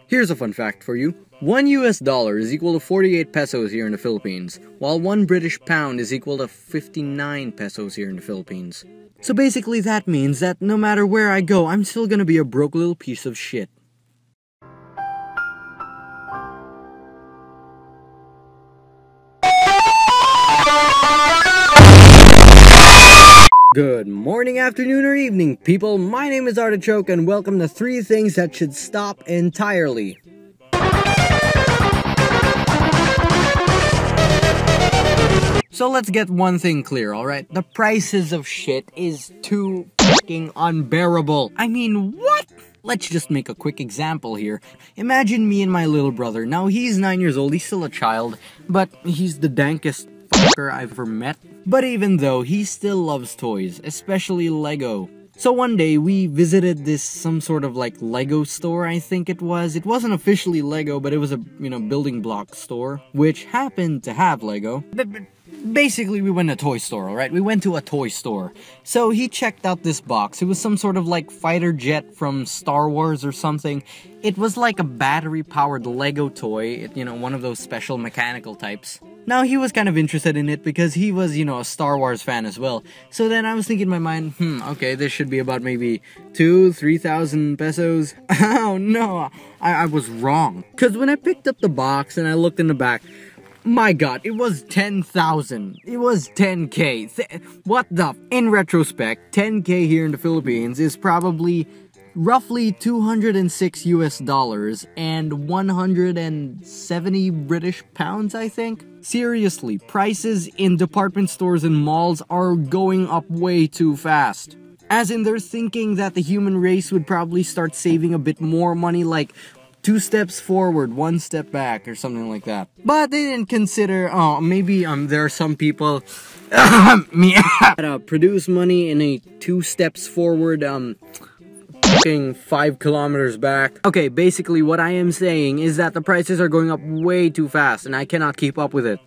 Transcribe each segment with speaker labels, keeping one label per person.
Speaker 1: Here's a fun fact for you. $1 is equal to 48 pesos here in the Philippines, while 1 British pound is equal to 59 pesos here in the Philippines. So basically that means that no matter where I go, I'm still gonna be a broke little piece of shit. Good morning, afternoon, or evening, people. My name is Arctikchoke, and welcome to 3 things that should stop entirely. So let's get one thing clear, alright? The prices of shit is too fucking unbearable. I mean, what? Let's just make a quick example here. Imagine me and my little brother. Now, he's 9 years old, he's still a child, but he's the dankest fucker I've ever met. But even though, he still loves toys, especially Lego. So one day, we visited some sort of like Lego store, I think it was. It wasn't officially Lego, but it was a, building block store, which happened to have Lego. Basically, we went to a toy store, alright? We went to a toy store. So he checked out this box. It was some sort of like fighter jet from Star Wars or something. It was like a battery-powered Lego toy, one of those special mechanical types. Now, he was kind of interested in it because he was, a Star Wars fan as well. So then I was thinking in my mind, okay, this should be about maybe 3,000 pesos. Oh no, I was wrong. Because when I picked up the box and I looked in the back, my god, it was 10,000. It was 10K. What the? In retrospect, 10K here in the Philippines is probably roughly $206 and 170 British pounds, I think. Seriously, prices in department stores and malls are going up way too fast. As in, they're thinking that the human race would probably start saving a bit more money, like 2 steps forward, 1 step back, or something like that. But they didn't consider, maybe there are some people that produce money in a 2 steps forward, 5 kilometers back. Okay, basically what I am saying is that the prices are going up way too fast, and I cannot keep up with it.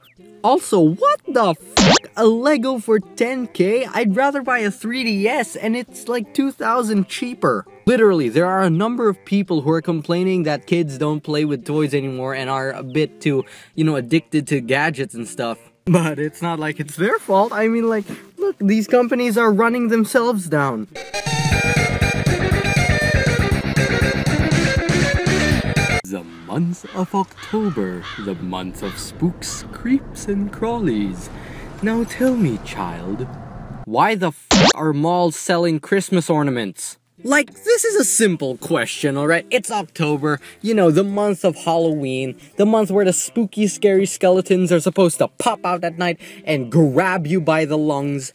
Speaker 1: Also, what the fuck? A Lego for 10K? I'd rather buy a 3DS, and it's like 2,000 cheaper. Literally, there are a number of people who are complaining that kids don't play with toys anymore and are a bit too, addicted to gadgets and stuff. But it's not like it's their fault. I mean, like, look, these companies are running themselves down. The month of October, the month of spooks, creeps, and crawlies. Now tell me, child, why the f*** are malls selling Christmas ornaments? Like, this is a simple question, alright? It's October, the month of Halloween, the month where the spooky, scary skeletons are supposed to pop out at night and grab you by the lungs.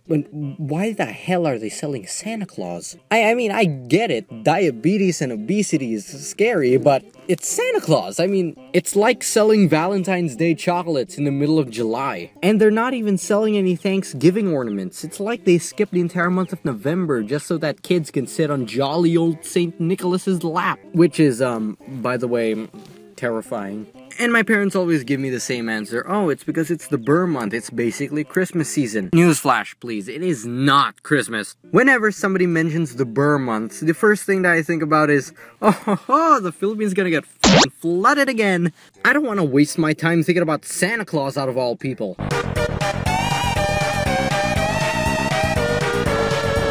Speaker 1: Why the hell are they selling Santa Claus? I mean, I get it, diabetes and obesity is scary, but it's Santa Claus. I mean, it's like selling Valentine's Day chocolates in the middle of July. And they're not even selling any Thanksgiving ornaments. It's like they skipped the entire month of November just so that kids can sit on jolly old St. Nicholas's lap. Which is, by the way, terrifying. And my parents always give me the same answer. Oh, it's because it's the Burr month. It's basically Christmas season. Newsflash, please. It is not Christmas. Whenever somebody mentions the Burr month, the first thing that I think about is, oh, the Philippines gonna get flooded again. I don't want to waste my time thinking about Santa Claus out of all people.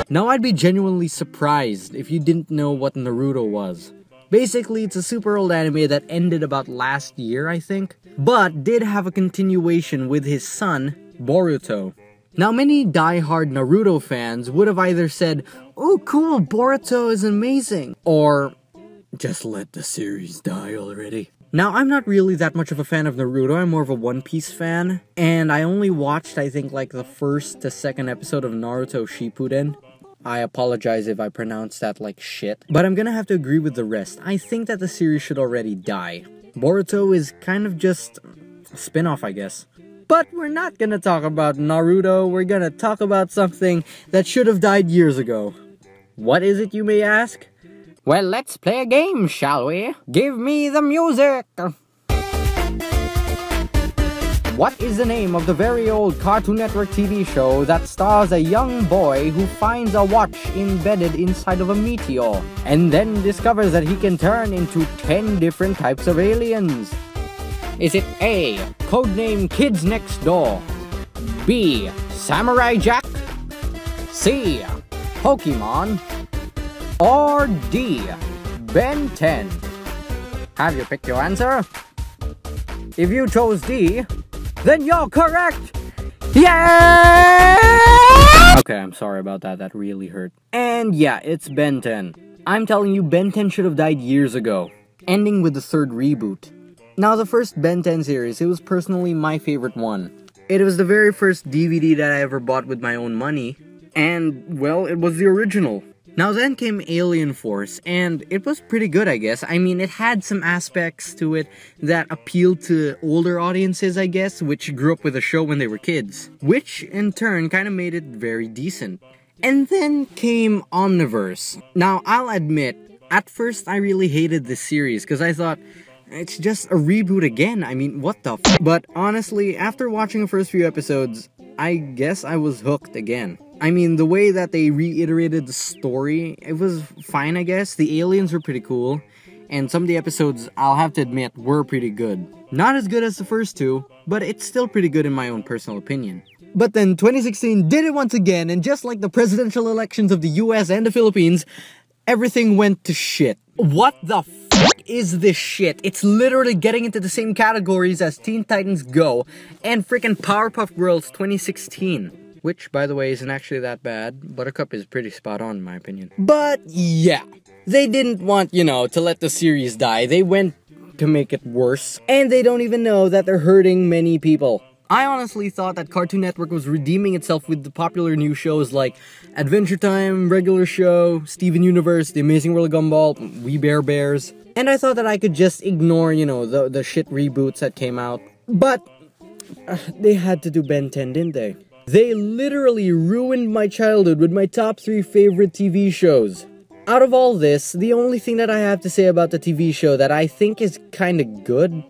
Speaker 1: Now, I'd be genuinely surprised if you didn't know what Naruto was. Basically, it's a super old anime that ended about last year, I think, but did have a continuation with his son, Boruto. Now, many die-hard Naruto fans would have either said, oh cool, Boruto is amazing, or just let the series die already. Now, I'm not really that much of a fan of Naruto, I'm more of a One Piece fan, and I only watched, I think, like the 1st to 2nd episode of Naruto Shippuden. I apologize if I pronounced that like shit, but I'm gonna have to agree with the rest. I think that the series should already die. Boruto is kind of just a spin-off, I guess. But we're not gonna talk about Naruto, we're gonna talk about something that should have died years ago. What is it, you may ask? Well, let's play a game, shall we? Give me the music! What is the name of the very old Cartoon Network TV show that stars a young boy who finds a watch embedded inside of a meteor and then discovers that he can turn into 10 different types of aliens? Is it A, codename Kids Next Door, B, Samurai Jack, C, Pokemon, or D, Ben 10? Have you picked your answer? If you chose D, then you're correct! Yeah! Okay, I'm sorry about that. That really hurt. And yeah, it's Ben 10. I'm telling you, Ben 10 should have died years ago, ending with the third reboot. Now, the first Ben 10 series, it was personally my favorite one. It was the very first DVD that I ever bought with my own money, and, well, it was the original. Now then came Alien Force, and it was pretty good, I guess. I mean, it had some aspects to it that appealed to older audiences, I guess, which grew up with the show when they were kids, which in turn kind of made it very decent. And then came Omniverse. Now, I'll admit, at first I really hated this series, because I thought, it's just a reboot again. I mean, what the f? But honestly, after watching the first few episodes, I guess I was hooked again. I mean, the way that they reiterated the story, it was fine, I guess. The aliens were pretty cool, and some of the episodes, I'll have to admit, were pretty good. Not as good as the first two, but it's still pretty good in my own personal opinion. But then 2016 did it once again, and just like the presidential elections of the US and the Philippines, everything went to shit. What the fuck is this shit? It's literally getting into the same categories as Teen Titans Go and freaking Powerpuff Girls 2016. Which, by the way, isn't actually that bad. Buttercup is pretty spot on, in my opinion. But, yeah. They didn't want, to let the series die. They went to make it worse. And they don't even know that they're hurting many people. I honestly thought that Cartoon Network was redeeming itself with the popular new shows like Adventure Time, Regular Show, Steven Universe, The Amazing World of Gumball, We Bare Bears. And I thought that I could just ignore, the shit reboots that came out. But, they had to do Ben 10, didn't they? They literally ruined my childhood with my top 3 favorite TV shows. Out of all this, the only thing that I have to say about the TV show that I think is kinda good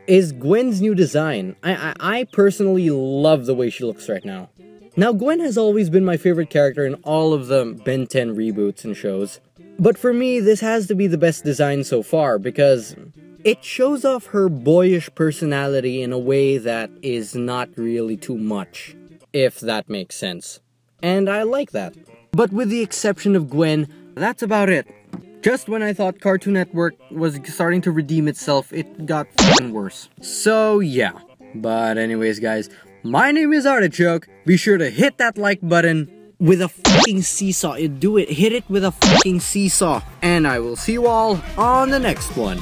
Speaker 1: is Gwen's new design. I personally love the way she looks right now. Now, Gwen has always been my favorite character in all of the Ben 10 reboots and shows. But for me, this has to be the best design so far because it shows off her boyish personality in a way that is not really too much. If that makes sense. And I like that. But with the exception of Gwen, that's about it. Just when I thought Cartoon Network was starting to redeem itself, it got f***ing worse. So yeah. But anyways guys, my name is Arctikchoke. Be sure to hit that like button with a fucking seesaw. Do it. Hit it with a fucking seesaw. And I will see you all on the next one.